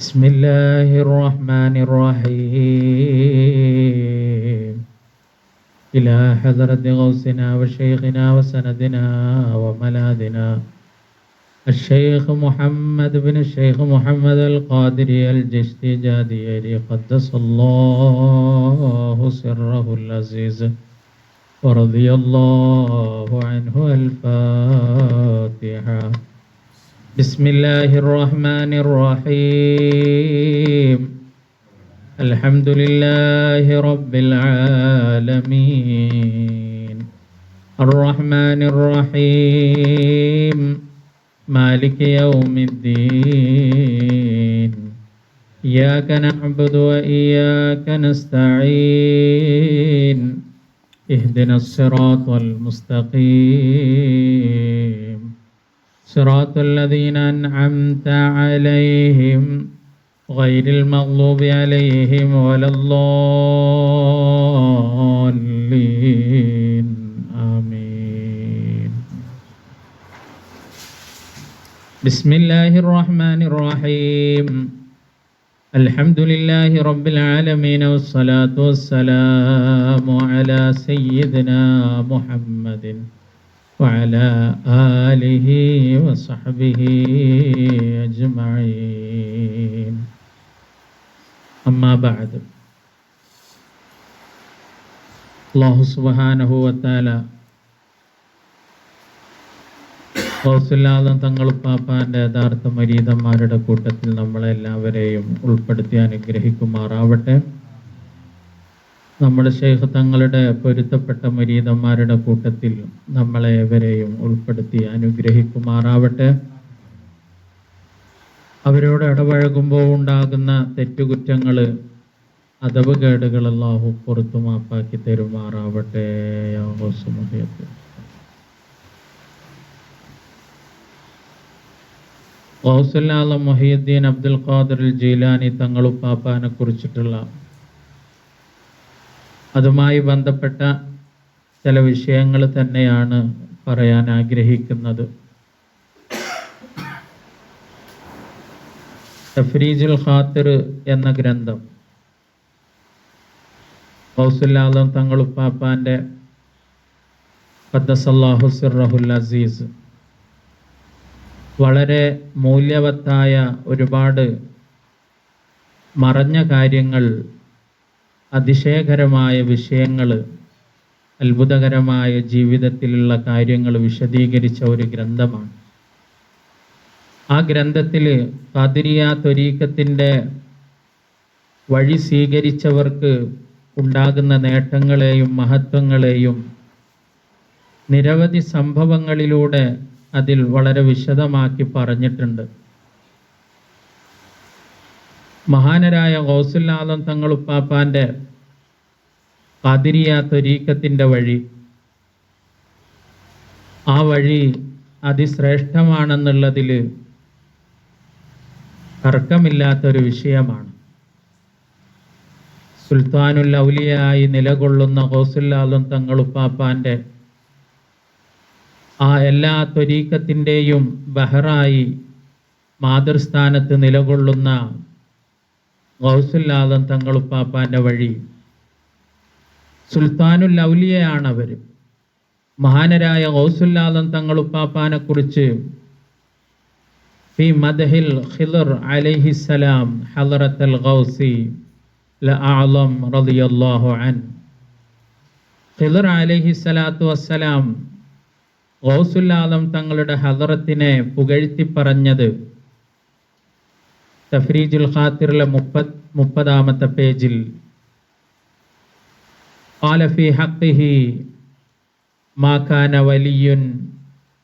بسم الله الرحمن الرحيم. إلى حضرة غوثنا وشيخنا وسندنا وملاذنا الشيخ محمد بن الشيخ محمد القادري الجشتجادي قدس الله سره العزيز ورضي الله عنه. الفاتحة. بسم الله الرحمن الرحيم. الحمد لله رب العالمين الرحمن الرحيم مالك يوم الدين إياك نعبد وإياك نستعين اهدنا الصراط المستقيم صراط الذين أنعمت عليهم غير المغضوب عليهم ولا الضالين آمين. بسم الله الرحمن الرحيم. الحمد لله رب العالمين والصلاة والسلام على سيدنا محمد وعلى آله وصحبه أجمعين. أما بعد. അല്ലാഹു സുബ്ഹാനഹു വതആല ഗൗസുൽ-ആദം തങ്ങൾ ഉപ്പാപ്പാന്റെ യഥാർത്ഥ മരീദന്മാരുടെ കൂട്ടത്തിൽ നമ്മളെല്ലാവരെയും ഉൾപ്പെടുത്തി അനുഗ്രഹിക്കുമാറാവട്ടെ. നമ്മുടെ ശൈഖ് തങ്ങളുടെ പൊരുത്തപ്പെട്ട മരീദന്മാരുടെ കൂട്ടത്തിൽ നമ്മളെ ഏവരെയും ഉൾപ്പെടുത്തി അനുഗ്രഹിക്കുമാറാവട്ടെ. അവരോട് ഇടപഴകുമ്പോൾ ഉണ്ടാകുന്ന തെറ്റുകുറ്റങ്ങൾ, അദബുകേടുകൾ അല്ലാഹു പുറത്തു മാപ്പാക്കി തരുമാറാവട്ടെ. ഗൗസുൽ-ആദം മുഹയ്യിദ്ദീൻ അബ്ദുൽ ഖാദിർ ജീലാനി തങ്ങളുപ്പാപ്പാനെ കുറിച്ചിട്ടുള്ള അതുമായി ബന്ധപ്പെട്ട ചില വിഷയങ്ങൾ തന്നെയാണ് പറയാൻ ആഗ്രഹിക്കുന്നത്. തഫ്രീജുൽ ഖാത്തിർ എന്ന ഗ്രന്ഥം ഗൗസുൽ-ആദം തങ്ങളുപ്പാപ്പാന്റെ ഖദ്ദസല്ലാഹു സിർറഹുൽ അസീസ് വളരെ മൂല്യവത്തായ ഒരുപാട് മറഞ്ഞ കാര്യങ്ങൾ, അതിശയകരമായ വിഷയങ്ങൾ, അത്ഭുതകരമായ ജീവിതത്തിലുള്ള കാര്യങ്ങൾ വിശദീകരിച്ച ഒരു ഗ്രന്ഥമാണ്. ആ ഗ്രന്ഥത്തിൽ ഖാദിരിയ ത്വരീഖത്തിൻ്റെ വഴി സ്വീകരിച്ചവർക്ക് ഉണ്ടാകുന്ന നേട്ടങ്ങളെയും മഹത്വങ്ങളെയും നിരവധി സംഭവങ്ങളിലൂടെ അതിൽ വളരെ വിശദമാക്കി പറഞ്ഞിട്ടുണ്ട്. മഹാനരായ ഗൗസുൽ-ആദം തങ്ങളുപ്പാപ്പാന്റെ ഖാദിരിയ ത്വരീഖത്തിൻ്റെ വഴി, ആ വഴി അതിശ്രേഷ്ഠമാണെന്നുള്ളതിൽ തർക്കമില്ലാത്തൊരു വിഷയമാണ്. സുൽത്താനുൽ ഔലിയായി നിലകൊള്ളുന്ന ഗൗസുൽ-ആദം തങ്ങളുപ്പാപ്പാന്റെ ആ എല്ലാ ത്വരീഖത്തിൻ്റെയും ബഹറായി മാതൃസ്ഥാനത്ത് നിലകൊള്ളുന്ന ഗൗസുൽ-ആദം തങ്ങളുപ്പാപ്പാന്റെ വഴി, സുൽത്താനുൽ ഔലിയയാണവർ. മഹാനരായ ഗൗസുൽ-ആദം തങ്ങളുപ്പാപ്പാനെ കുറിച്ച് ഫി മദ്ഹിൽ ഖിദർ അലൈഹിസ്സലാം ഹളറത്തുൽ ഗൗസി ലഅഅലം റളിയല്ലാഹു അൻഹു. ഖിദർ അലൈഹിസ്സലാത്തു വസ്സലാം ഗൗസുൽ-ആദം തങ്ങളുടെ ഹളറത്തിനെ പുകഴ്ത്തി പറഞ്ഞത് തഫ്രീജുൽ ഖാത്തിറിലെ 30-ാമത്തെ പേജിൽ ഖാല ഫീ ഹഖ്ഖിഹി മാ കാന വലിയ്യുൻ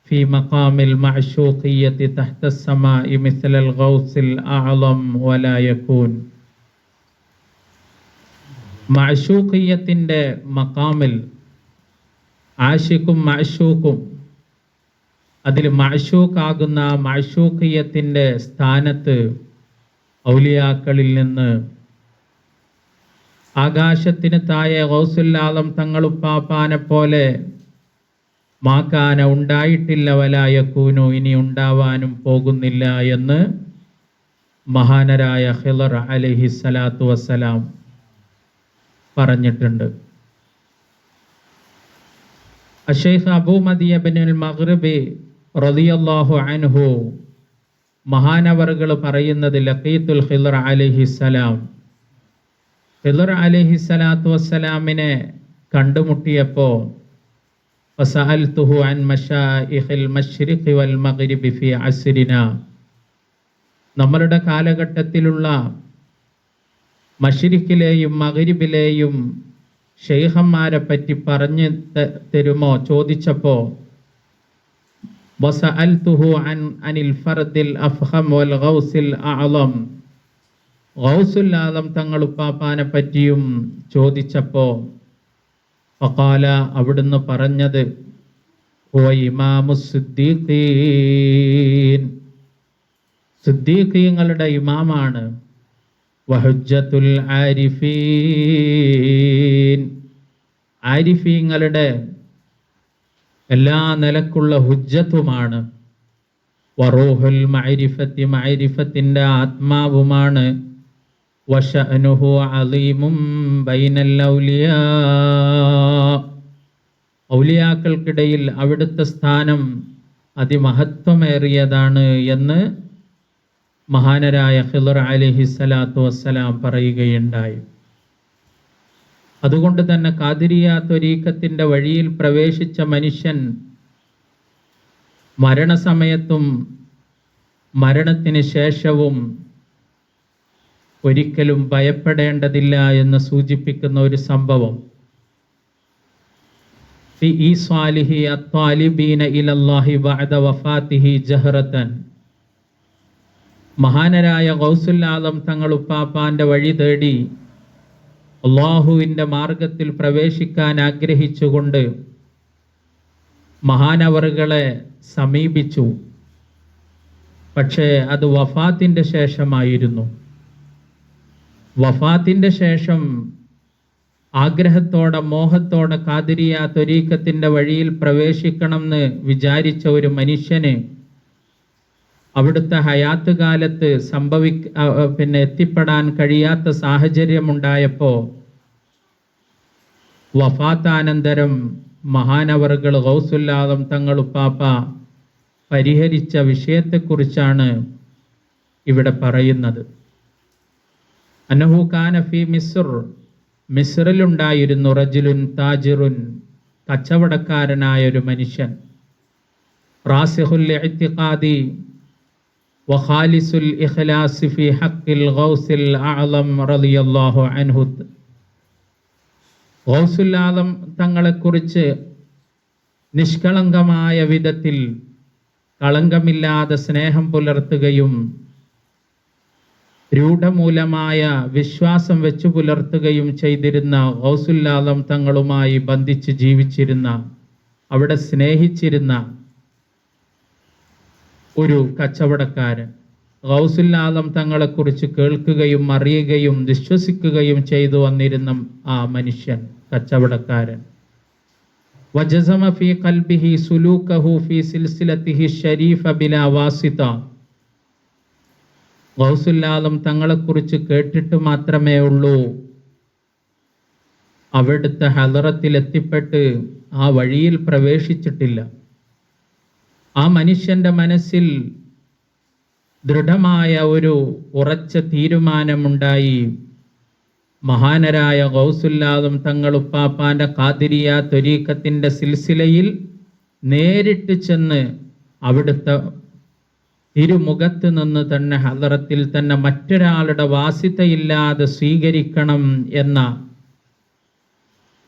ഫീ മഖാമിൽ മഅ്ശൂഖിയ്യത്തി തഹ്ത അസ്സമാഇ മിസ്ലൽ ഗൗസിൽ അഅ്ളം വലാ യകൂൻ. മഅ്ശൂഖിയ്യത്തിൻ്റെ മഖാമിൽ ആശിക്കും മഅ്ശൂക്കും, അതിൽ മഅ്ശൂഖാകുന്ന മഅ്ശൂഖിയ്യത്തിൻ്റെ സ്ഥാനത്ത് ഔലിയാക്കളിൽ നിന്ന് ആകാശത്തിന് താഴെ ഗൗസുൽ-ആദം തങ്ങളുപ്പാപ്പാനെ പോലെ മാക്കാന ഉണ്ടായിട്ടില്ല, വലാ യകൂനു ഇനി ഉണ്ടാവാനും പോകുന്നില്ല എന്ന് മഹാനരായ ഖിളർ അലൈഹി സ്വലാത്തു വസ്സലാം പറഞ്ഞിട്ടുണ്ട്. അഷൈഖ് അബൂ മദിയ ബിനുൽ മഗ്രിബി റളിയല്ലാഹു അൻഹു മഹാനവറുകൾ പറയുന്നത് ലഖീത്തുൽ ഖിളർ അലൈഹിസ്സലാം, ഖിളർ അലൈഹിസ്സലാത്തു വസ്സലാമിനെ കണ്ടുമുട്ടിയപ്പോൾ ഫസഅൽതുഹു അൻ മശായിഖിൽ മശ്രിഖി വൽ മഗ്രിബി ഫി അസ്രിനാ, നമ്മളുടെ കാലഘട്ടത്തിലുള്ള മശ്രിഖിലെയും മഗ്രിബിലെയും ഷെയ്ഖന്മാരെ പറ്റി പറഞ്ഞു തരുമോ ചോദിച്ചപ്പോൾ വസഅൽതുഹു അനിൽ ഫർദിൽ അഫ്ഖം വൽ ഗൗസിൽ അഅളം, ഗൗസുൽ ആലം തങ്ങൾ ഉപ്പാപ്പാനെ പറ്റിയും ചോദിച്ചപ്പോൾ ഫഖാല, അവിടുന്ന് പറഞ്ഞത് ഹുവ ഇമാമുസ് സിദ്ദീഖീൻ, സിദ്ദീഖീങ്ങളുടെ ഇമാമാണ്, വഹുജ്ജത്തുൽ ആരിഫീൻ, ആരിഫീങ്ങളുടെ എല്ലാ നിലക്കുള്ള ഹുജ്ജത്തുമാണ്, വറൂഹുൽ മഅരിഫത്തി, മഅരിഫത്തിന്റെ ആത്മാവുമാണ്, വശഅനുഹു അളീമും ബൈനൽ ഔലിയാ, ഔലിയാക്കൾക്കിടയിൽ അവിടുത്തെ സ്ഥാനം അതിമഹത്വമേറിയതാണ് എന്ന് മഹാനരായ ഖിളർ അലൈഹിസ്സലാത്തു വസ്സലാം പറയുകയുണ്ടായി. അതുകൊണ്ട് തന്നെ ഖാദിരിയ ത്വരീഖത്തിന്റെ വഴിയിൽ പ്രവേശിച്ച മനുഷ്യൻ മരണസമയത്തും മരണത്തിന് ശേഷവും ഒരിക്കലും ഭയപ്പെടേണ്ടതില്ല എന്ന് സൂചിപ്പിക്കുന്ന ഒരു സംഭവം. ഫി ഈസാലിഹി അത്വാലിബീന ഇലല്ലാഹി ബഅദ വഫാത്തിഹി ജഹറതൻ, മഹാനരായ ഗൗസുൽ ആലം തങ്ങൾ ഉപ്പാപ്പാന്റെ വഴി തേടി അള്ളാഹുവിൻ്റെ മാർഗത്തിൽ പ്രവേശിക്കാൻ ആഗ്രഹിച്ചുകൊണ്ട് മഹാനവറുകളെ സമീപിച്ചു. പക്ഷേ അത് വഫാത്തിൻ്റെ ശേഷമായിരുന്നു. വഫാത്തിൻ്റെ ശേഷം ആഗ്രഹത്തോടെ മോഹത്തോടെ ഖാദിരിയ ത്വരീഖത്തിന്റെ വഴിയിൽ പ്രവേശിക്കണമെന്ന് വിചാരിച്ച ഒരു മനുഷ്യന് അവിടുത്തെ ഹയാത്ത് കാലത്ത് എത്തിപ്പെടാൻ കഴിയാത്ത സാഹചര്യമുണ്ടായപ്പോൾ വഫാത്താനന്തരം മഹാനവറുകൾ ഗൗസുൽ ആലം തങ്ങൾ ഉപ്പാപ്പ പരിഹരിച്ച വിഷയത്തെക്കുറിച്ചാണ് ഇവിടെ പറയുന്നത്. അന്നഹു കാന ഫി മിസ്ർ, മിസ്റിലുണ്ടായിരുന്നു റജുലുൻ താജിറുൻ, കച്ചവടക്കാരനായ ഒരു മനുഷ്യൻ, റാസിഖുൽ ഇഅ്തിഖാദി വഖാലിസുൽ ഇഖ്ലാസ് ഫി ഹഖ്ഖിൽ ഗൗസിൽ അഅളം റളിയല്ലാഹു അൻഹു. ഗൗസുൽ ആലം തങ്ങളെക്കുറിച്ച് നിഷ്കളങ്കമായ വിധത്തിൽ കളങ്കമില്ലാതെ സ്നേഹം പുലർത്തുകയും രൂഢമൂലമായ വിശ്വാസം വെച്ചു പുലർത്തുകയും ചെയ്തിരുന്ന ഗൗസുൽ ആലം തങ്ങളുമായി ബന്ധിച്ച് ജീവിച്ചിരുന്ന, അവിടെ സ്നേഹിച്ചിരുന്ന ഒരു കച്ചവടക്കാരൻ ഗൗസുൽ ആലം തങ്ങളെക്കുറിച്ച് കേൾക്കുകയും അറിയുകയും വിശ്വസിക്കുകയും ചെയ്തു വന്നിരുന്ന ആ മനുഷ്യൻ, കച്ചവടക്കാരൻ, വജസമ ഫീ ഖൽബിഹി സുലൂകഹു ഫീ സിൽസിലതിഹി ശരീഫ ബിലാ വാസിത, ഗൗസുൽ ആലം തങ്ങളെക്കുറിച്ച് കേട്ടിട്ട് മാത്രമേ ഉള്ളൂ, അവിടുത്തെ ഹളറത്തിൽ എത്തിപ്പെട്ട് ആ വഴിയിൽ പ്രവേശിച്ചിട്ടില്ല. ആ മനുഷ്യന്റെ മനസ്സിൽ ദൃഢമായ ഒരു ഉറച്ച തീരുമാനമുണ്ടായി. മഹാനരായ ഗൗസുൽ ആലം തങ്ങൾ ഉപ്പാപ്പാന്റെ ഖാദിരിയ ത്വരീഖത്തിന്റെ സിൽസിലയിൽ നേരിട്ട് ചെന്ന് അവിടുത്തെ തിരുമുഖത്ത് നിന്ന് തന്നെ ഹളറത്തിൽ തന്നെ മറ്റൊരാളുടെ വാസിതയില്ലാതെ സ്വീകരിക്കണം എന്ന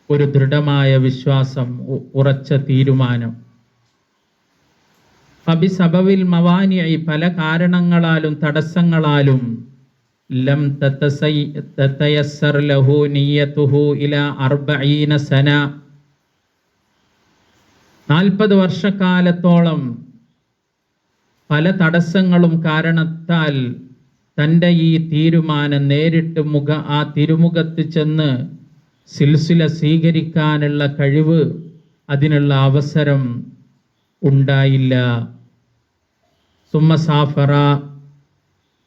ഒരു ദൃഢമായ വിശ്വാസം, ഉറച്ച തീരുമാനം. ഫബിസബവിൽ മവാനിഇ, പല കാരണങ്ങളാലും തടസ്സങ്ങളാലും ലം തതയസ്സർ ലഹു നിയ്യതുഹു ഇലാ 40 സന, 40 വർഷക്കാലത്തോളം പല തടസ്സങ്ങളും കാരണത്താൽ തൻ്റെ ഈ തീരുമാനം നേരിട്ട് ആ തിരുമുഖത്ത് ചെന്ന് സിൽസില സ്വീകരിക്കാനുള്ള കഴിവ്, അതിനുള്ള അവസരം ഉണ്ടായില്ല. സുമ്മ സാഫറ,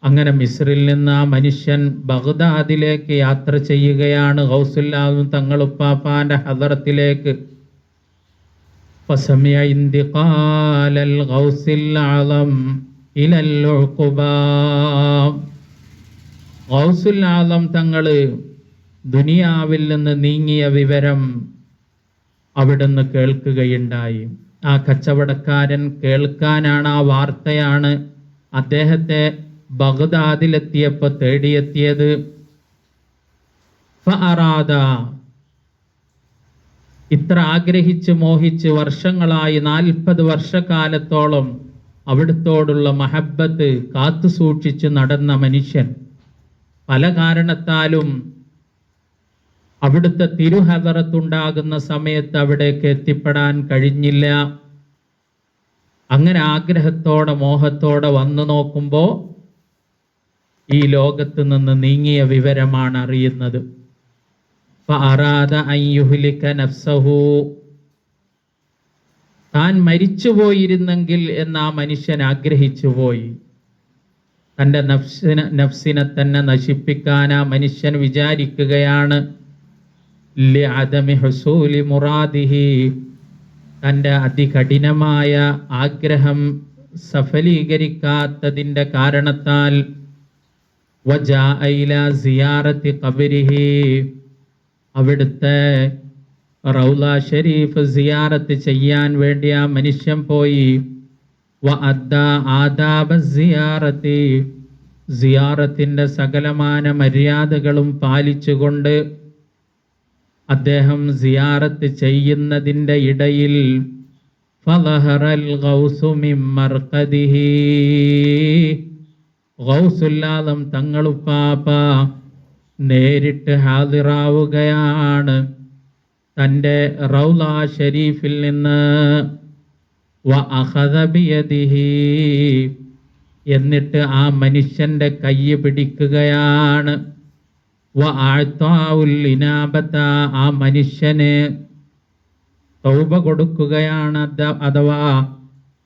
അങ്ങനെ മിസ്രിൽ നിന്ന് ആ മനുഷ്യൻ ബഗ്ദാദിലേക്ക് യാത്ര ചെയ്യുകയാണ്, ഗൗസുൽ ആലം തങ്ങളുപ്പാപ്പാന്റെ ഹദറത്തിലേക്ക്. فسمع انتقال الغوث الأعظم إلى العقبى. ഗൗസുൽ ആലം തങ്ങൾ ദുനിയാവിൽ നിന്ന് നീങ്ങിയ വിവരം അവിടുന്ന് കേൾക്കുകയുണ്ടായി. ആ കച്ചവടക്കാരൻ കേൾക്കാനാണ്, ആ വാർത്തയാണ് അദ്ദേഹത്തെ ബഗ്ദാദിലെത്തിയപ്പോൾ തേടിയെത്തിയത്. ഫഅറാദ, ഇത്ര ആഗ്രഹിച്ച് മോഹിച്ച് വർഷങ്ങളായി 40 വർഷക്കാലത്തോളം അവിടുത്തോടുള്ള മഹബത്ത് കാത്തു സൂക്ഷിച്ച് നടന്ന മനുഷ്യൻ പല കാരണത്താലും അവിടുത്തെ തിരുഹദറത്തുണ്ടാകുന്ന സമയത്ത് അവിടേക്ക് എത്തിപ്പെടാൻ കഴിഞ്ഞില്ല. അങ്ങനെ ആഗ്രഹത്തോടെ മോഹത്തോടെ വന്നു നോക്കുമ്പോൾ ഈ ലോകത്ത് നിന്ന് നീങ്ങിയ വിവരമാണ് അറിയുന്നത്. ഫഅറാദ അൻ യുഹ്ലിക നഫ്സഹു, താൻ മരിച്ചുപോയിരുന്നെങ്കിൽ എന്ന് ആ മനുഷ്യൻ ആഗ്രഹിച്ചു പോയി. തൻ്റെ നഫ്സിനെ തന്നെ നശിപ്പിക്കാൻ ആ മനുഷ്യൻ വിചാരിക്കുകയാണ്. ലിഅദമി ഹുസൂലി മുറാദിഹി, തൻ്റെ അതികഠിനമായ ആഗ്രഹം സഫലീകരിക്കാത്തതിൻ്റെ കാരണത്താൽ. വജാഅ ഇലാ സിയാറത്തി ഖബരിഹി, അവിടുത്തെ റൗള ഷരീഫ് സിയാറത്ത് ചെയ്യാൻ വേണ്ടി ആ മനുഷ്യൻ പോയി. വഅദ്ദാ ആദാബ സിയാറത്തി, സിയാറത്തിൻ്റെ സകലമാന മര്യാദകളും പാലിച്ചുകൊണ്ട് അദ്ദേഹം സിയാറത്ത് ചെയ്യുന്നതിൻ്റെ ഇടയിൽ ഫളഹറൽ ഗൗസു മിൻ മർഖദിഹി, ഗൗസുൽ ആലം തങ്ങളുപ്പാപ്പ നേരിട്ട് ഹാദിറാവുകയാണ് തൻ്റെ റൗള ഷരീഫിൽ നിന്ന്. വഅഖദ ബിയദിഹി, എന്നിട്ട് ആ മനുഷ്യൻ്റെ കൈ പിടിക്കുകയാണ്. വഅഅതാഉൽ ഇനാബത, ആ മനുഷ്യന് തൗബ കൊടുക്കുകയാണ്, അഥവാ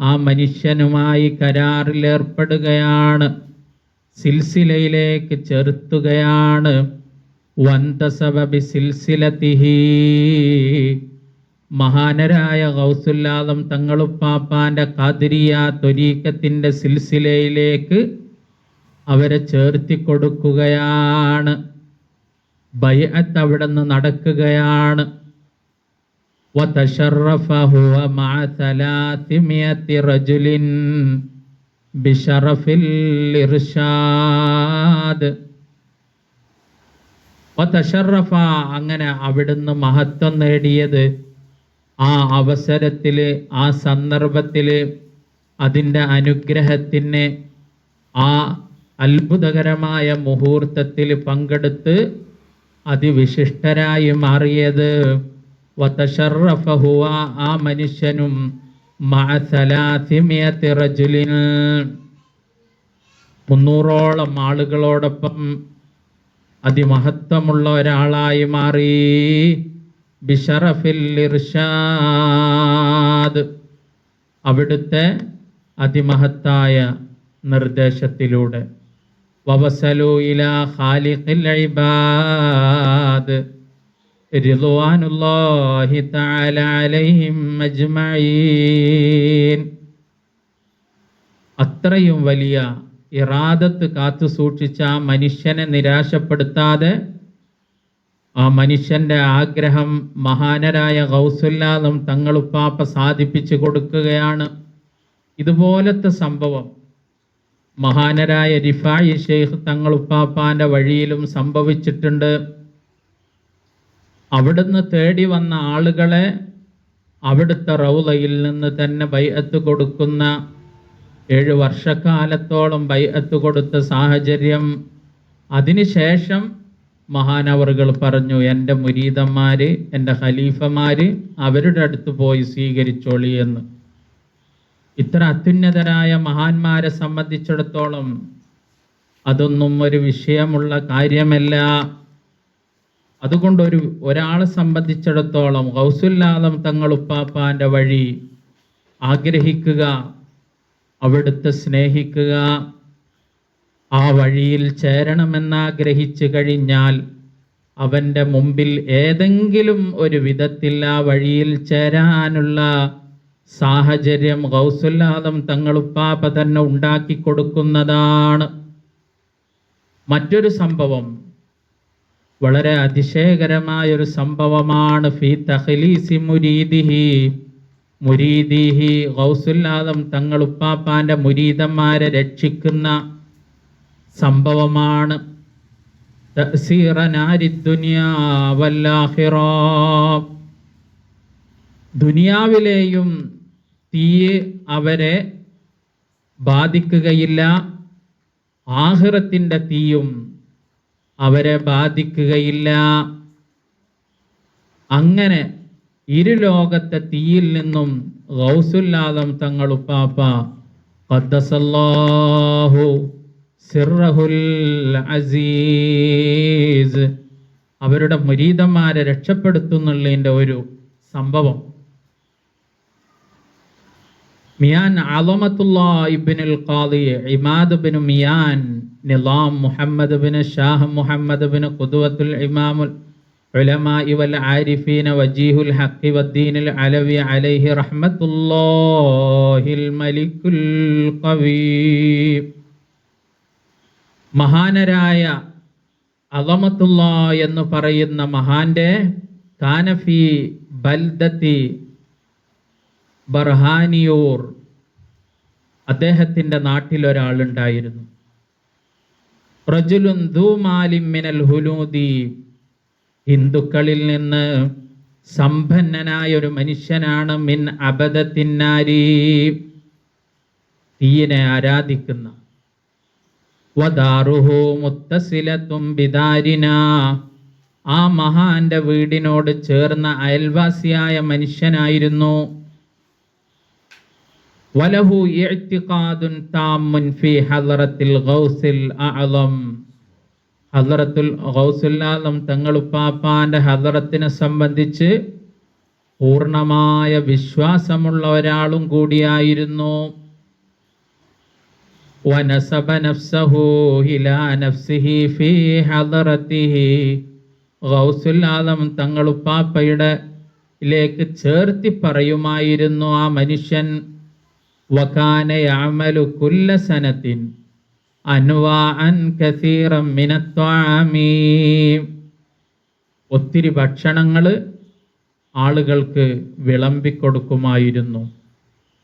ആ മനുഷ്യനുമായി കരാറിലേർപ്പെടുകയാണ്, സിൽസിലയിലേക്ക് ചേർത്തുകയാണ്. വന്തസബ ബിസിൽസിലതിഹി, മഹാനരായ ഗൗസുൽ ആലം തങ്ങളുപ്പാപ്പാന്റെ ഖാദിരിയ ത്വരീഖത്തിന്റെ സിൽസിലയിലേക്ക് അവരെ ചേർത്തി കൊടുക്കുകയാണ്. ബൈഅത്ത് അവിടുന്ന് നടക്കുകയാണ്. വതശറഫ ഹുവ മഅ 300 റജുലിൻ ബിശറഫിൽ ഇർഷാദ്. വതശറഫ, അങ്ങനെ അവിടുന്ന് മഹത്വം നേടിയത് ആ അവസരത്തിൽ, ആ സന്ദർഭത്തിൽ, അതിൻ്റെ അനുഗ്രഹത്തിന്, ആ അത്ഭുതകരമായ മുഹൂർത്തത്തിൽ പങ്കെടുത്ത് അതിവിശിഷ്ടരായി മാറിയത്. വതശറഫ ഹുവ, ആ മനുഷ്യനും മഅ 300 റജുലിൻ, 300ഓളം ആളുകളോടൊപ്പം അതിമഹത്വമുള്ള ഒരാളായി മാറി. ബിശറഫിൽ ഇർഷാദ്, അവിടുത്തെ അതിമഹത്തായ നിർദ്ദേശത്തിലൂടെ. വവസലു ഇലാ ഖാലിഖിൽ ഇബാദ് റിദ്വാനുല്ലാഹി തആല അലൈഹിം അജ്മഈൻ. അത്രയും വലിയ ഇറാദത്ത് കാത്തു സൂക്ഷിച്ച ആ മനുഷ്യനെ നിരാശപ്പെടുത്താതെ ആ മനുഷ്യന്റെ ആഗ്രഹം മഹാനരായ ഗൗസുൽ ആലം തങ്ങളുപ്പാപ്പ സാധിപ്പിച്ചു കൊടുക്കുകയാണ്. ഇതുപോലത്തെ സംഭവം മഹാനരായ റിഫായി ശൈഖ് തങ്ങളുപ്പാപ്പാന്റെ വഴിയിലും സംഭവിച്ചിട്ടുണ്ട്. അവിടുന്ന് തേടി വന്ന ആളുകളെ അവിടുത്തെ റൗളയിൽ നിന്ന് തന്നെ ബൈഅത്ത് കൊടുക്കുന്ന 7 വർഷക്കാലത്തോളം ബൈഅത്ത് കൊടുത്ത സാഹചര്യം. അതിനുശേഷം മഹാനവറുകൾ പറഞ്ഞു, എൻ്റെ മുരീദന്മാര്, എൻ്റെ ഖലീഫമാര് അവരുടെ അടുത്ത് പോയി സ്വീകരിച്ചോളി എന്ന്. ഇത്ര അത്യുന്നതരായ മഹാന്മാരെ സംബന്ധിച്ചിടത്തോളം അതൊന്നും ഒരു വിഷയമുള്ള കാര്യമല്ല. അതുകൊണ്ട് ഒരാളെ സംബന്ധിച്ചിടത്തോളം ഗൗസുൽ ആലം തങ്ങളുപ്പാപ്പാന്റെ വഴി ആഗ്രഹിക്കുക, അവിടുത്തെ സ്നേഹിക്കുക, ആ വഴിയിൽ ചേരണമെന്നാഗ്രഹിച്ചു കഴിഞ്ഞാൽ അവൻ്റെ മുമ്പിൽ ഏതെങ്കിലും ഒരു വിധത്തിൽ ആ വഴിയിൽ ചേരാനുള്ള സാഹചര്യം ഗൗസുൽ ആദം തങ്ങളുപ്പാപ്പ തന്നെ ഉണ്ടാക്കി കൊടുക്കുന്നതാണ്. മറ്റൊരു സംഭവം വളരെ അതിശയകരമായൊരു സംഭവമാണ്. ഫീ തഖ്ലീസി മുരീദിഹി ഗൗസുൽ ആദം തങ്ങളുപ്പാപ്പാന്റെ മുരീദന്മാരെ രക്ഷിക്കുന്ന സംഭവമാണ്. തഅ്സീറ നാരി ദുനിയാ വൽ ആഖിറ, ദുനിയാവിലെയും തീ അവരെ ബാധിക്കുകയില്ല, ആഖിറത്തിന്റെ തീയും അവരെ ബാധിക്കുകയില്ല. അങ്ങനെ ഇരുലോകത്തെ തീയിൽ നിന്നും ഗൗസുൽ ആദം തങ്ങളുപ്പാപ്പ ഖദ്ദസല്ലാഹു സിർറഹുൽ അസീസ് അവരുടെ മുരീദന്മാരെ രക്ഷപ്പെടുത്തുന്നുള്ളതിൻ്റെ ഒരു സംഭവം. മിയാൻ അളമത്തുല്ലാ ഇബ്നുൽ ഖാദി ഇമാദ് ബിൻ മിയാൻ നിളാം മുഹമ്മദ് ബിൻ ഷാഹ് മുഹമ്മദ് ബിൻ ഖുദ്വത്തുൽ ഇമാമുൽ ഉലമാഇ വൽ ആരിഫീന വജീഹുൽ ഹഖ് വദ്ദീനിൽ അലവി അലൈഹി റഹ്മത്തുല്ലാഹിൽ മലിക്കുൽ ഖവീ, മഹാനരായ അളമത്തുല്ലാ എന്ന് പറയുന്ന മഹാന്റെ കാനഫി ബൽദത്തി ബർഹാനിയൂർ, അദ്ദേഹത്തിൻ്റെ നാട്ടിൽ ഒരാളുണ്ടായിരുന്നു. റജുലുൻ ദൂ മാലിൻ മിനൽ ഹുലൂദി, ഹിന്ദുക്കളിൽ നിന്ന് സമ്പന്നനായ ഒരു മനുഷ്യനാണ്. മിൻ അബദത്തിന്നാരി, തീയിനെ ആരാധിക്കുന്ന. വദാറുഹു മുത്തസിലത്തും ബിദാരിന, ആ മഹാന്റെ വീടിനോട് ചേർന്ന അയൽവാസിയായ മനുഷ്യനായിരുന്നു. വലഹു ഇഅ്തിഖാദുൻ താമ്മുൻ ഫീ ഹളറത്തിൽ ഗൗസിൽ അഅ്ളം, ഹളറത്തുൽ ഗൗസുൽ ആദം തങ്ങളുപ്പാപ്പാന്റെ ഹളറത്തിനെ സംബന്ധിച്ച് പൂർണ്ണമായ വിശ്വാസമുള്ള ഒരാളും കൂടിയായിരുന്നു. വനസബ നഫ്സഹു ഇലാ നഫ്സിഹി ഫീ ഹളറത്തിഹി, ഗൗസുൽ ആദം തങ്ങളുപ്പാപ്പയുടെ ലേക്ക് ചേർത്തി പറയുമായിരുന്നു ആ മനുഷ്യൻ. വകാന യഅമലു കുല്ല സനത്തിൻ അൻവാഅൻ കസീറൻ മിനത്ത്വാമി, ഒത്തിരി ഭക്ഷണങ്ങൾ ആളുകൾക്ക് വിളമ്പിക്കൊടുക്കുമായിരുന്നു.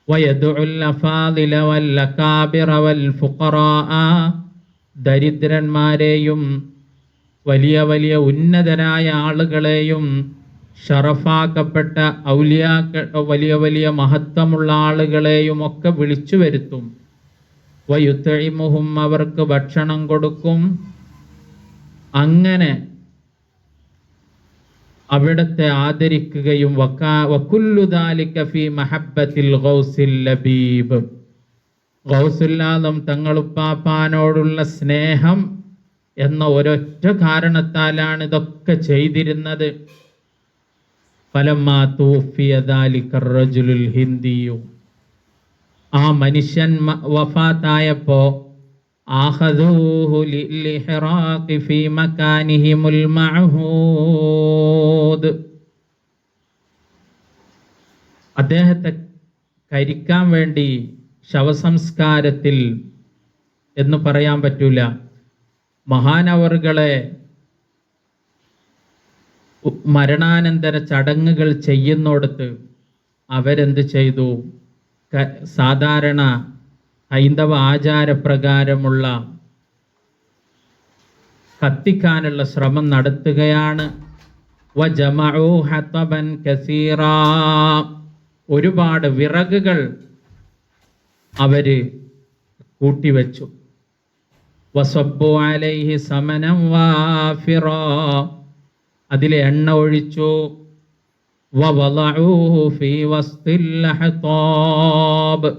വയദുഉൽ അഫാദില വൽ അകാബിറ വൽ ഫുഖറാഅ, ദരിദ്രന്മാരെയും വലിയ വലിയ ഉന്നതരായ ആളുകളെയും ഷറഫാക്കപ്പെട്ട ഔലിയാക്കൾ വലിയ വലിയ മഹത്വമുള്ള ആളുകളെയും ഒക്കെ വിളിച്ചു വരുത്തും. വയുത്ഇമുഹും, അവർക്ക് ഭക്ഷണം കൊടുക്കും. അങ്ങനെ അവിടത്തെ ആദരിക്കുകയും. വകുല്ലു ദാലിക ഫീ മഹബ്ബത്തിൽ ഗൗസിൽ ലബീബ്, ഗൗസുൽ ആദം തങ്ങളുപ്പാപ്പാനോടുള്ള സ്നേഹം എന്ന ഒരൊറ്റ കാരണത്താലാണ് ഇതൊക്കെ ചെയ്തിരുന്നത്. ഫലമ്മാ തൂഫിയ ദാലിക റജുലുൽ ഹിന്ദിയു, ആ മനുഷ്യൻ വഫാത്തായപ്പോ ആഖദൂഹു ലിൽഹിറാഖി ഫീ മകാനിഹിമുൽ മഅഹൂദ്, അദ്ദേഹത്തെ കരിക്കാൻ വേണ്ടി ശവസംസ്കാരത്തിൽ എന്ന് പറയാൻ പറ്റൂല, മഹാനവറുകളെ മരണാനന്തര ചടങ്ങുകൾ ചെയ്യുന്നിടത്ത് അവരെന്ത് ചെയ്തു? സാധാരണ ഹൈന്ദവ ആചാരപ്രകാരമുള്ള കത്തിക്കാനുള്ള ശ്രമം നടത്തുകയാണ്. വജമഉ ഹതബൻ കസീറാ, ഒരുപാട് വിറകുകൾ അവര് കൂട്ടിവെച്ചു. വസബ്ബു അലൈഹി സമനം വാഫിറാ, അതിലെ എണ്ണ ഒഴിച്ചു. വവളഊഹു ഫീ വസ്തിൽ അഹ്താബ്,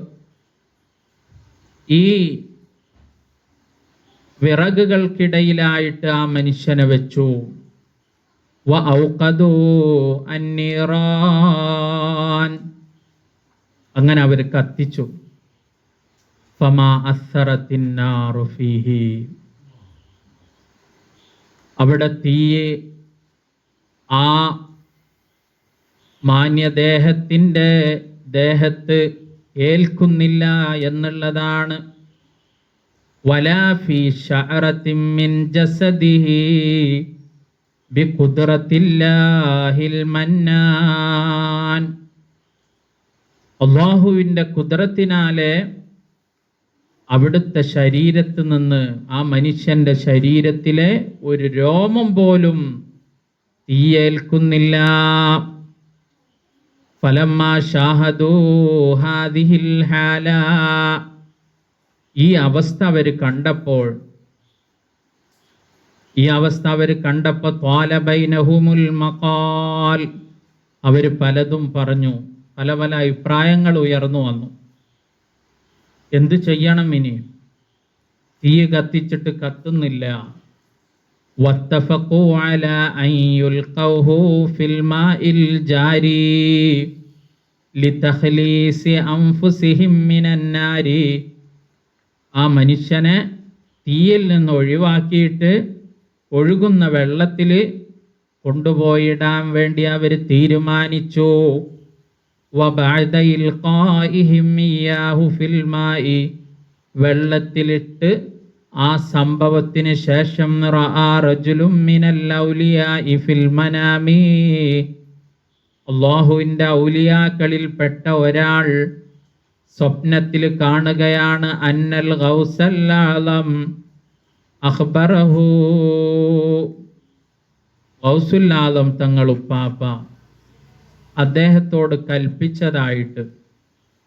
ഈ വിറകുകൾക്കിടയിലായിട്ട് ആ മനുഷ്യനെ വെച്ചു. വഔഖദൂ അന്നീറാൻ, അങ്ങനെ അവർ കത്തിച്ചു. ഫമാ അസ്സറത്തിൻ നാറു ഫീഹി. അവിടെ തീയെ ആ മാന്യദേഹത്തിൻ്റെ ദേഹത്ത് ഏൽക്കുന്നില്ല എന്നുള്ളതാണ്. വലാ ഫീ ശഅറത്തിൻ മിൻ ജസദിഹി ബിഖുദ്റത്തില്ലാഹിൽ മന്നാൻ. അല്ലാഹുവിൻ്റെ ഖുദ്റത്തിനാലെ അവിടുത്തെ ശരീരത്ത് നിന്ന്, ആ മനുഷ്യന്റെ ശരീരത്തിലെ ഒരു രോമം പോലും തീയേൽക്കുന്നില്ല. ഫലമ്മാ ഷാഹദൂ ഹാദിഹിൽ ഹാല, ഈ അവസ്ഥ അവർ കണ്ടപ്പോൾ ത്വാല ബൈനഹുമുൽ മഖാൽ, അവർ പലതും പറഞ്ഞു, പല പല അഭിപ്രായങ്ങൾ ഉയർന്നു വന്നു. എന്ത് ചെയ്യണം ഇനി? തീ കത്തിച്ചിട്ട് കത്തുന്നില്ല. വത്തഫഖൂ അലാ അൻ യുൽഖൗഹു ഫിൽ മാഇൽ ജാരി ലിതഖ്ലീസി അൻഫുസിഹിം മിനൻ നാരി. ആ മനുഷ്യനെ തീയിൽ നിന്ന് ഒഴിവാക്കിയിട്ട് ഒഴുകുന്ന വെള്ളത്തിൽ കൊണ്ടുപോയിടാൻ വേണ്ടി അവർ തീരുമാനിച്ചു. വബഅദ ഇൽഖാഇഹിം ഇയ്യാഹു ഫിൽ മാഇ, വെള്ളത്തിലിട്ട് ആ സംഭവത്തിന് ശേഷം റആ റജുലുൻ മിനൽ ഔലിയാഇ ഫിൽ മനാമി, അല്ലാഹുവിൻ്റെ ഔലിയാക്കളിൽ പെട്ട ഒരാൾ സ്വപ്നത്തിൽ കാണുകയാണ്. അന്നൽ ഗൗസൽ ആലം അഖ്ബറഹു, ഗൗസുൽ ആലം തങ്ങൾ ഉപ്പാപ്പ അദ്ദേഹത്തോട്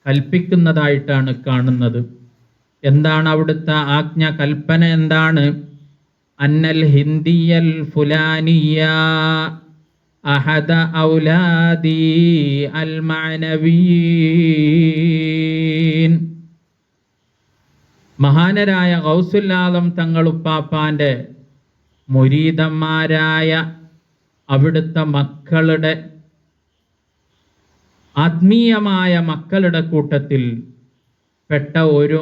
കൽപ്പിക്കുന്നതായിട്ടാണ് കാണുന്നത്. എന്താണ് അവിടുത്തെ ആജ്ഞ, കൽപ്പന എന്താണ്? അന്നൽ ഹിന്ദിയൽ ഫുലാനിയ അഹദ ഔലാദി അൽ മഅനവിയീൻ. മഹാനരായ ഗൗസുൽ ആലം തങ്ങളുപ്പാപ്പാന്റെ മുരീദന്മാരായ അവിടുത്തെ മക്കളുടെ, ആത്മീയമായ മക്കളുടെ കൂട്ടത്തിൽ പെട്ട ഒരു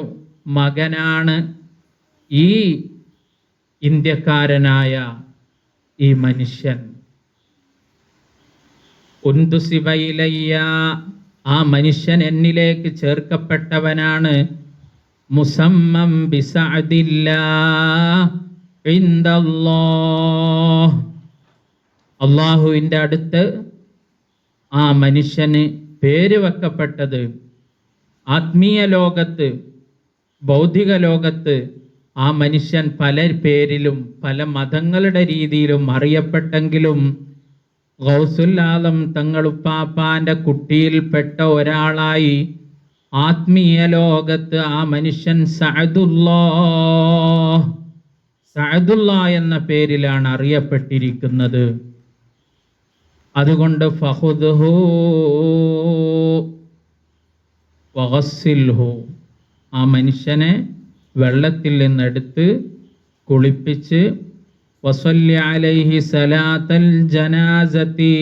മകനാണ് ഈ ഇന്ത്യക്കാരനായ ഈ മനുഷ്യൻ. ഉൻദുസിബ ഇലയ്യ, ആ മനുഷ്യൻ എന്നിലേക്ക് ചേർക്കപ്പെട്ടവനാണ്. മുസമ്മം ബിസഅദില്ലാഹ് ഇൻദല്ലാഹ്, അല്ലാഹുവിൻ്റെ അടുത്ത് ആ മനുഷ്യന് പേര് വെക്കപ്പെട്ടത്. ആത്മീയ ലോകത്ത്, ഭൗതിക ലോകത്ത് ആ മനുഷ്യൻ പല പേരിലും പല മതങ്ങളുടെ രീതിയിലും അറിയപ്പെട്ടെങ്കിലും ഗൗസുൽ ആലം തങ്ങളുപ്പാപ്പാന്റെ കുട്ടിയിൽപ്പെട്ട ഒരാളായി ആത്മീയ ലോകത്ത് ആ മനുഷ്യൻ സഅദുല്ലാ എന്ന പേരിലാണ് അറിയപ്പെട്ടിരിക്കുന്നത്. അതുകൊണ്ട് ഫഖുദ്ഹു വഗസ്സിൽഹു, ആ മനുഷ്യനെ വെള്ളത്തിൽ നിന്നെടുത്ത് കുളിപ്പിച്ച് വസല്ലി അലൈഹി സലാത്തൽ ജനാസതി,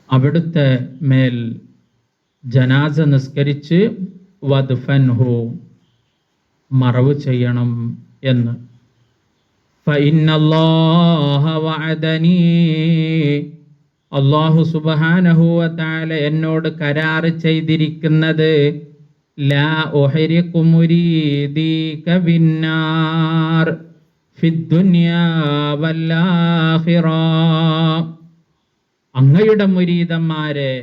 അവിടുത്തെ മേൽ ജനാസ നിസ്കരിച്ച് വദ്ഫൻഹു, മറവ് ചെയ്യണം എന്ന്. ഫഇന്നല്ലാഹ വഅദനി, അല്ലാഹു സുബ്ഹാനഹു വ തആല എന്നോട് കരാർ ചെയ്തിരിക്കുന്നത്, ലാ ഉഹരിഖു മുരീദീക ബിന്നാർ ഫിദ്ദുനിയാ വൽ ആഖിറ, അങ്ങയുടെ മുരീദന്മാരെ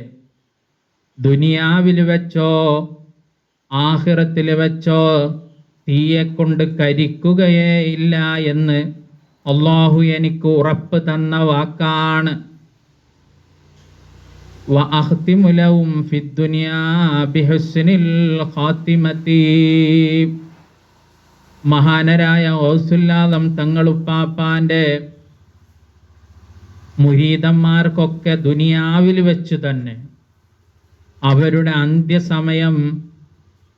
ദുനിയാവിൽ വെച്ചോ ആഖിറത്തിൽ വെച്ചോ തീയെ കൊണ്ട് കരിക്കുകയേ ഇല്ല എന്ന് അല്ലാഹു എനിക്ക് ഉറപ്പ് തന്ന വാക്കാണ്. വഅഖ്തിമു ലഹും ഫിദ്ദുനിയാ ബിഹുസ്നിൽ ഖാതിമതി, മഹാനരായ ഗൗസുൽ ആലം തങ്ങളുപ്പാപ്പാന്റെ മുരീദന്മാർക്കൊക്കെ ദുനിയാവിൽ വെച്ച് തന്നെ അവരുടെ അന്ത്യസമയം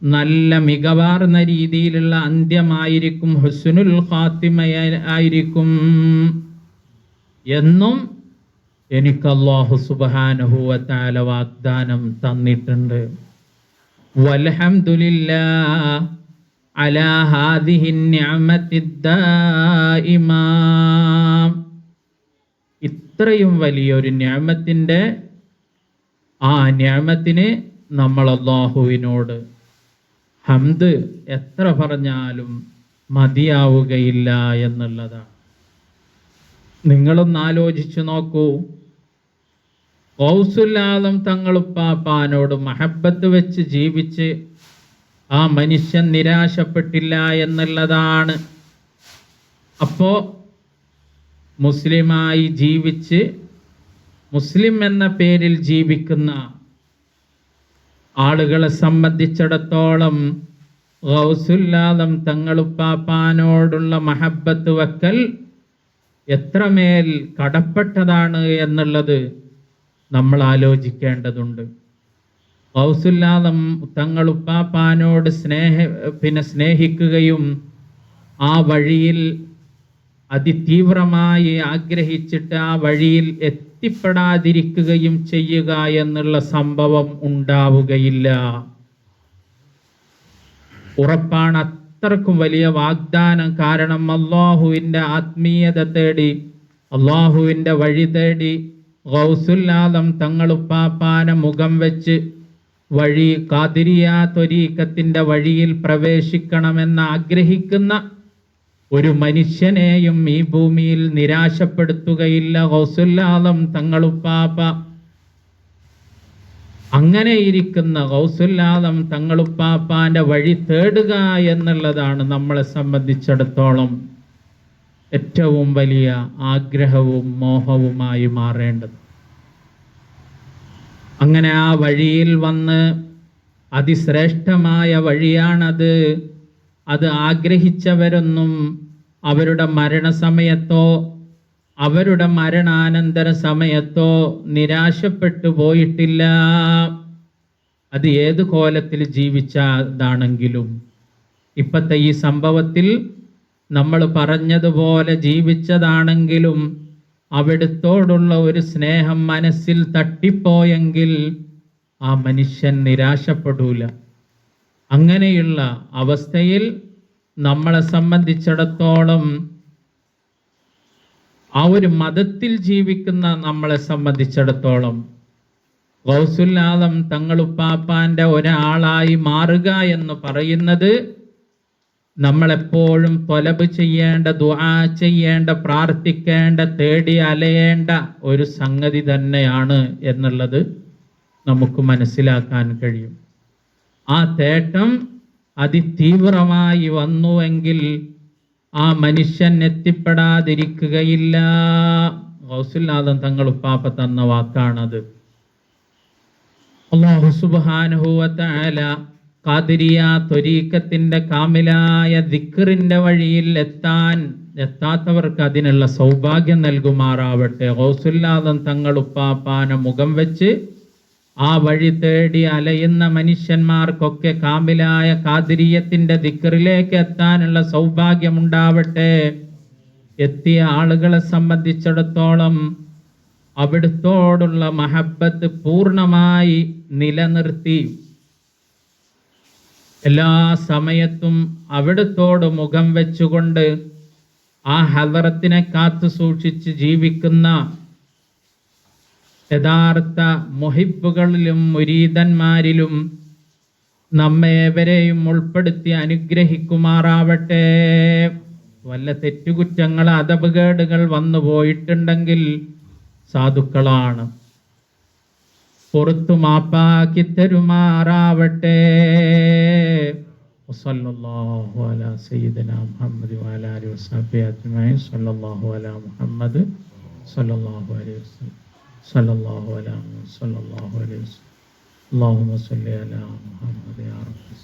നല്ല മികവാർന്ന രീതിയിലുള്ള അന്ത്യമായിരിക്കും, ഹുസ്നുൽ ഖാത്തിമയായിരിക്കും എന്നും എനിക്ക് അല്ലാഹു സുബ്ഹാനഹു വ തആല വാഗ്ദാനം തന്നിട്ടുണ്ട്. വൽഹംദുലില്ലാഹ് അലാ ഹാദിഹി നിഅമത്തി ദായിമ. ഇത്രയും വലിയൊരു നിഅമത്തിൻ്റെ ആ നിഅമത്തിന് നമ്മൾ അല്ലാഹുവിനോട് ഹംദ് എത്ര പറഞ്ഞാലും മതിയാവുകയില്ല എന്നുള്ളതാണ്. നിങ്ങളൊന്ന് ആലോചിച്ചു നോക്കൂ, ഗൗസുൽ ആലം തങ്ങളുപ്പാപ്പാനോട് മഹബത്ത് വെച്ച് ജീവിച്ച് ആ മനുഷ്യൻ നിരാശപ്പെട്ടില്ല എന്നുള്ളതാണ്. അപ്പോ മുസ്ലിമായി ജീവിച്ച് മുസ്ലിം എന്ന പേരിൽ ജീവിക്കുന്ന ആളുകളെ സംബന്ധിച്ചിടത്തോളം ഗൗസുൽ ആലം തങ്ങളുപ്പാപ്പാനോടുള്ള മഹബത്ത് വെക്കൽ എത്രമേൽ കടപ്പെട്ടതാണ് എന്നുള്ളത് നമ്മൾ ആലോചിക്കേണ്ടതുണ്ട്. ഗൗസുൽ ആലം തങ്ങളുപ്പാപ്പാനോട് സ്നേഹിക്കുകയും ആ വഴിയിൽ അതിതീവ്രമായി ആഗ്രഹിച്ചിട്ട് ആ വഴിയിൽ എത്തിപ്പെടാതിരിക്കുകയും ചെയ്യുക എന്നുള്ള സംഭവം ഉണ്ടാവുകയില്ല. ഉറപ്പാണ്. അത്രക്കും വലിയ വാഗ്ദാനം. കാരണം അള്ളാഹുവിൻ്റെ ആത്മീയത തേടി, അള്ളാഹുവിൻ്റെ വഴി തേടി ഗൗസുൽ ആലം തങ്ങളുപ്പാപ്പാനെ മുഖം വെച്ച് വഴി ഖാദിരിയ ത്വരീഖത്തിൻ്റെ വഴിയിൽ പ്രവേശിക്കണമെന്ന് ആഗ്രഹിക്കുന്ന ഒരു മനുഷ്യനെയും ഈ ഭൂമിയിൽ നിരാശപ്പെടുത്തുകയില്ല ഗൗസുൽ ആലം തങ്ങളുപ്പാപ്പ. അങ്ങനെ ഇരിക്കുന്ന ഗൗസുൽ ആലം തങ്ങളുപ്പാപ്പാന്റെ വഴി തേടുക എന്നുള്ളതാണ് നമ്മളെ സംബന്ധിച്ചിടത്തോളം ഏറ്റവും വലിയ ആഗ്രഹവും മോഹവുമായി മാറേണ്ടത്. അങ്ങനെ ആ വഴിയിൽ വന്ന് അതിശ്രേഷ്ഠമായ വഴിയാണത്. അത് ആഗ്രഹിച്ചവരൊന്നും അവരുടെ മരണസമയത്തോ അവരുടെ മരണാനന്തര സമയത്തോ നിരാശപ്പെട്ടു പോയിട്ടില്ല. അത് ഏത് കോലത്തിൽ ജീവിച്ചതാണെങ്കിലും. ഇപ്പത്തെ ഈ സംഭവത്തിൽ നമ്മൾ പറഞ്ഞതുപോലെ ജീവിച്ചതാണെങ്കിലും അവിടുത്തോടുള്ള ഒരു സ്നേഹം മനസ്സിൽ തട്ടിപ്പോയെങ്കിൽ ആ മനുഷ്യൻ നിരാശപ്പെടൂല. അങ്ങനെയുള്ള അവസ്ഥയിൽ നമ്മളെ സംബന്ധിച്ചിടത്തോളം ആ ഒരു മതത്തിൽ ജീവിക്കുന്ന നമ്മളെ സംബന്ധിച്ചിടത്തോളം ഗൗസുൽ ആലം തങ്ങളുപ്പാപ്പാന്റെ ഒരാളായി മാറുക എന്ന് പറയുന്നത് നമ്മളെപ്പോഴും ത്വലബ് ചെയ്യേണ്ട, ദുആ ചെയ്യേണ്ട, പ്രാർത്ഥിക്കേണ്ട, തേടി അലയേണ്ട ഒരു സംഗതി തന്നെയാണ് എന്നുള്ളത് നമുക്ക് മനസ്സിലാക്കാൻ കഴിയും. ആ തേട്ടം അതിതീവ്രമായി വന്നുവെങ്കിൽ ആ മനുഷ്യൻ എത്തിപ്പെടാതിരിക്കുകയില്ല. ഗൗസുൽ ആലം തങ്ങളുപ്പാപ്പ തന്ന വാക്കാണത്. അല്ലാഹു സുബ്ഹാനഹു വ തആല ഖാദിരിയ ത്വരീഖത്തിന്റെ കാമിലായ ദിക്റിന്റെ വഴിയിൽ എത്താത്തവർക്ക് അതിനുള്ള സൗഭാഗ്യം നൽകുമാറാവട്ടെ. ഗൗസുൽ ആലം തങ്ങളുപ്പാപ്പാനെ മുഖം വെച്ച് ആ വഴി തേടി അലയുന്ന മനുഷ്യന്മാർക്കൊക്കെ കാമിലായ ഖാദിരിയത്തിന്റെ ദിക്റിലേക്ക് എത്താനുള്ള സൗഭാഗ്യമുണ്ടാവട്ടെ. എത്തിയ ആളുകളെ സംബന്ധിച്ചിടത്തോളം അവിടുത്തോടുള്ള മഹബത്ത് പൂർണ്ണമായി നിലനിർത്തി എല്ലാ സമയത്തും അവിടുത്തോട് മുഖം വെച്ചുകൊണ്ട് ആ ഹദറത്തിനെ കാത്തു സൂക്ഷിച്ച് ജീവിക്കുന്ന യഥാർത്ഥ മുഹിബ്ബുകളിലും മുരീദന്മാരിലും നമ്മേവരെയും ഉൾപ്പെടുത്തി അനുഗ്രഹിക്കുമാറാവട്ടെ. വല്ല തെറ്റുകുറ്റങ്ങൾ അദബുകേടുകൾ വന്നു പോയിട്ടുണ്ടെങ്കിൽ സാധുക്കളാണ്, പുറത്തു മാപ്പാക്കി തരുമാറാവട്ടെ. വസല്ലല്ലാഹു അലാ സയ്യിദിനാ മുഹമ്മദ് വഅലാ ആലിഹി വസഹ്ബിഹി അജ്മഈൻ. സല്ലല്ലാഹു അലാ മുഹമ്മദ് സല്ലല്ലാഹു അലൈഹി വസല്ലം. സല്ലല്ലാഹു അലാ സല്ലല്ലാഹു അലൈഹി വസല്ലം. അല്ലാഹുമ്മ സ്വല്ലി അലാ മുഹമ്മദ് യാ റബ്ബി.